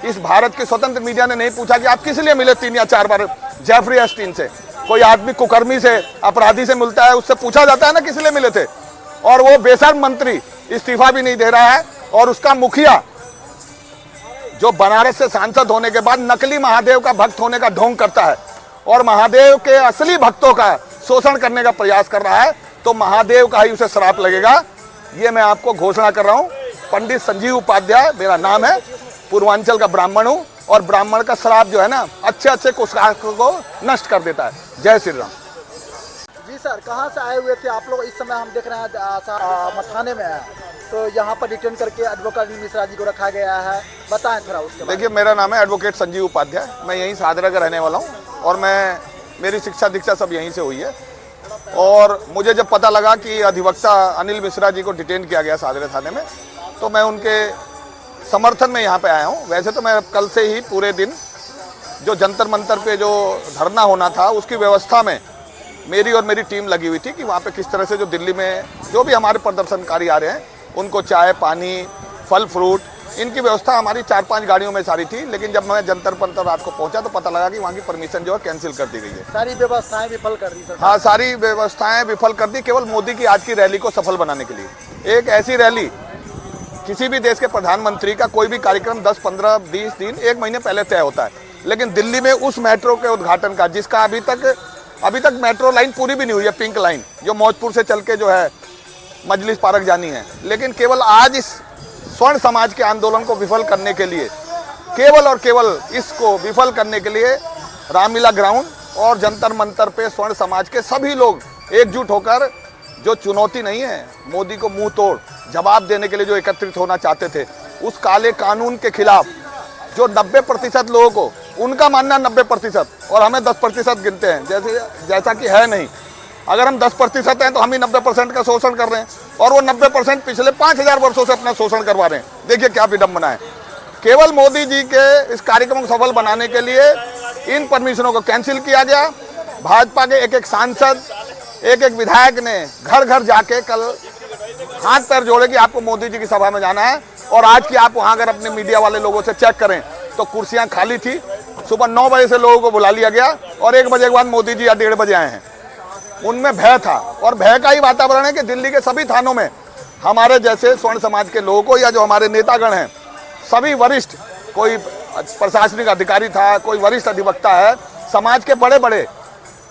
इस भारत के स्वतंत्र मीडिया ने नहीं पूछा कि आप किस लिए मिले 3 या 4 बार जेफरी एस्टीन से। कोई आदमी कुकर्मी से, अपराधी से मिलता है, उससे पूछा जाता है ना किस लिए मिले थे। और वो बेशर्म मंत्री इस्तीफा भी नहीं दे रहा है, और उसका मुखिया जो बनारस से सांसद होने के बाद नकली महादेव का भक्त होने का ढोंग करता है और महादेव के असली भक्तों का शोषण करने का प्रयास कर रहा है, तो महादेव का ही उसे श्राप लगेगा। ये मैं आपको घोषणा कर रहा हूँ। पंडित संजीव उपाध्याय मेरा नाम है, पूर्वांचल का ब्राह्मण हूँ, और ब्राह्मण का श्राप जो है ना अच्छे अच्छे कुशासकों को नष्ट कर देता है। जय श्री राम। जी सर, कहाँ से आए हुए थे आप लोग? इस समय हम देख रहे हैं मथाने में है, तो यहाँ पर डिटेन करके एडवोकेट अनिल मिश्रा जी को रखा गया है, बताएं थोड़ा उसके बारे में। देखिए, मेरा नाम है एडवोकेट संजीव उपाध्याय, मैं यहीं सादरा का रहने वाला हूँ, और मेरी शिक्षा दीक्षा सब यहीं से हुई है। और मुझे जब पता लगा कि अधिवक्ता अनिल मिश्रा जी को डिटेन किया गया सादरा थाने में, तो मैं उनके समर्थन में यहाँ पे आया हूँ। वैसे तो मैं कल से ही पूरे दिन जो जंतर मंतर पे जो धरना होना था उसकी व्यवस्था में मेरी और मेरी टीम लगी हुई थी कि वहाँ पे किस तरह से जो दिल्ली में जो भी हमारे प्रदर्शनकारी आ रहे हैं उनको चाय पानी फल फ्रूट इनकी व्यवस्था हमारी 4-5 गाड़ियों में सारी थी। लेकिन जब मैं जंतर मंतर रात को पहुंचा तो पता लगा कि वहाँ की परमिशन जो है कैंसिल कर दी गई है। सारी व्यवस्थाएं विफल कर दी सर। हाँ, सारी व्यवस्थाएं विफल कर दी, केवल मोदी की आज की रैली को सफल बनाने के लिए। एक ऐसी रैली किसी भी देश के प्रधानमंत्री का कोई भी कार्यक्रम 10, 15, 20 दिन, 1 महीने पहले तय होता है, लेकिन दिल्ली में उस मेट्रो के उद्घाटन का, जिसका अभी तक मेट्रो लाइन पूरी भी नहीं हुई है, पिंक लाइन जो मौजपुर से चल के जो है मजलिस पार्क जानी है, लेकिन केवल आज इस स्वर्ण समाज के आंदोलन को विफल करने के लिए, केवल और केवल इसको विफल करने के लिए रामलीला ग्राउंड और जंतर मंतर पे स्वर्ण समाज के सभी लोग एकजुट होकर, जो चुनौती नहीं है, मोदी को मुंह तोड़ जवाब देने के लिए जो एकत्रित होना चाहते थे, उस काले कानून के खिलाफ जो 90% लोगों को, उनका मानना 90% और हमें 10% गिनते हैं, जैसा कि है नहीं। अगर हम 10% हैं तो हम ही 90% का शोषण कर रहे हैं, और वो 90% पिछले 5000 वर्षों से अपना शोषण करवा रहे हैं। देखिए क्या विडंबना है। केवल मोदी जी के इस कार्यक्रम को सफल बनाने के लिए इन परमिशनों को कैंसिल किया गया। भाजपा के एक सांसद, एक विधायक ने घर घर जाके कल हाथ पैर जोड़े कि आपको मोदी जी की सभा में जाना है, और आज की आप वहां अगर अपने मीडिया वाले लोगों से चेक करें तो कुर्सियां खाली थी। सुबह 9 बजे से लोगों को बुला लिया गया और 1 बजे के बाद मोदी जी या 1:30 बजे आए हैं। उनमें भय था, और भय का ही वातावरण है कि दिल्ली के सभी थानों में हमारे जैसे स्वर्ण समाज के लोगों को, या जो हमारे नेतागण हैं, सभी वरिष्ठ, कोई प्रशासनिक अधिकारी था, कोई वरिष्ठ अधिवक्ता है, समाज के बड़े बड़े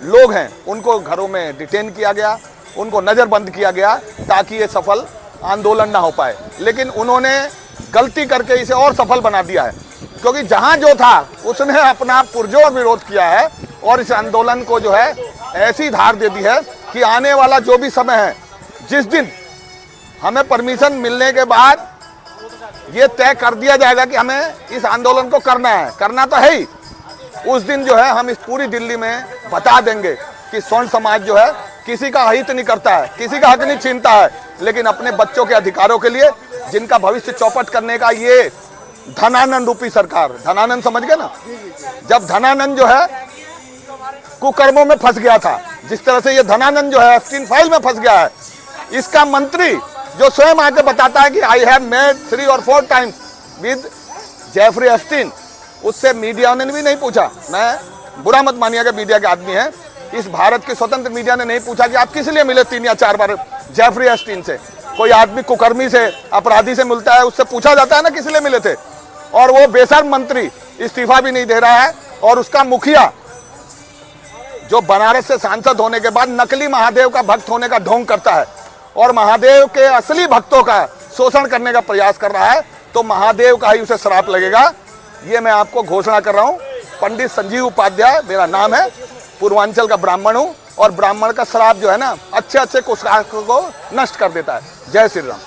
लोग हैं, उनको घरों में डिटेन किया गया, उनको नज़रबंद किया गया ताकि ये सफल आंदोलन ना हो पाए। लेकिन उन्होंने गलती करके इसे और सफल बना दिया है, क्योंकि जहां जो था उसने अपना पुरजोर विरोध किया है और इस आंदोलन को जो है ऐसी धार दे दी है कि आने वाला जो भी समय है, जिस दिन हमें परमिशन मिलने के बाद ये तय कर दिया जाएगा कि हमें इस आंदोलन को करना तो है ही, उस दिन जो है हम इस पूरी दिल्ली में बता देंगे कि स्वर्ण समाज जो है किसी का हित नहीं करता है, किसी का हक नहीं छीनता है, लेकिन अपने बच्चों के अधिकारों के लिए, जिनका भविष्य चौपट करने का ये धनानंद रूपी सरकार, धनानंद समझ गए ना, जब धनानंद जो है कुकर्मों में फंस गया था, जिस तरह से ये धनानंद जो है एप्स्टीन फाइल में फंस गया है, इसका मंत्री जो स्वयं आके बताता है कि आई हैव मेट 3 और 4 टाइम्स विद जेफरी एप्स्टीन, उससे मीडिया ने भी नहीं पूछा। मैं बुरा मत मानिएगा, मीडिया के आदमी है, इस भारत के स्वतंत्र मीडिया ने नहीं पूछा कि आप किस लिए मिले 3 या 4 बार जेफरी एप्स्टीन से। कोई आदमी कुकर्मी से, अपराधी से मिलता है, उससे पूछा जाता है ना किस लिए मिले थे। और वो बेशर्म मंत्री इस्तीफा भी नहीं दे रहा है, और उसका मुखिया जो बनारस से सांसद होने के बाद नकली महादेव का भक्त होने का ढोंग करता है और महादेव के असली भक्तों का शोषण करने का प्रयास कर रहा है, तो महादेव का ही उसे श्राप लगेगा। ये मैं आपको घोषणा कर रहा हूँ। पंडित संजीव उपाध्याय मेरा नाम है, पूर्वांचल का ब्राह्मण हूँ, और ब्राह्मण का श्राप जो है ना अच्छे अच्छे कुशासकों को नष्ट कर देता है। जय श्री राम।